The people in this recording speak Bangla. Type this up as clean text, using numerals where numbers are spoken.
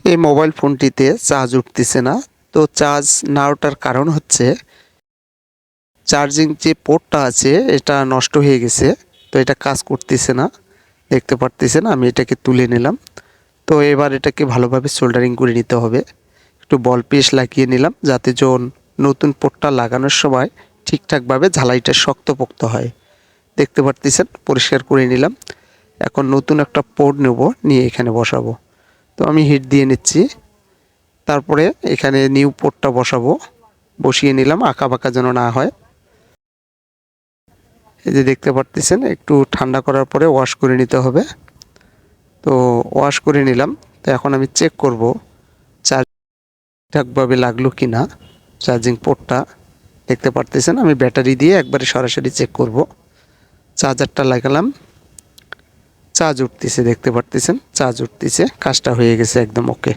এই মোবাইল ফোনটিতে চার্জ উঠতেছে না। তো চার্জ না ওঠার কারণ হচ্ছে চার্জিং যে পোর্টটা আছে এটা নষ্ট হয়ে গেছে। তো এটা কাজ করতেছে না, দেখতে পারতেছেন। আমি এটাকে তুলে নিলাম। তো এবার এটাকে ভালোভাবে সোল্ডারিং করে নিতে হবে। একটু বল পেস্ট লাগিয়ে নিলাম যাতে নতুন পোর্টটা লাগানোর সময় ঠিকঠাকভাবে ঝালাইটা শক্তপোক্ত হয়। দেখতে পারতেছেন, পরিষ্কার করে নিলাম। এখন নতুন একটা পোর্ট নেব, নিয়ে এখানে বসাবো। তো আমি হিট দিয়ে নিচ্ছি। তারপরে এখানে নিউ পোর্টটা বসাবো, বসিয়ে নিলাম, আঁকা বাঁকা যেন না হয়। এই যে দেখতে পারতেছেন, একটু ঠান্ডা করার পরে ওয়াশ করে নিতে হবে। তো ওয়াশ করে নিলাম। তো এখন আমি চেক করব চার্জ ঠিকঠাকভাবে লাগলো কি না। চার্জিং পোর্টটা দেখতে পারতেছেন, আমি ব্যাটারি দিয়ে একবারে সরাসরি চেক করব। চার্জারটা লাগালাম, চার্জ উঠতেছে, দেখতে পারতেছেন চার্জ উঠতেছে, কাজটা হয়ে গেছে একদম ওকে।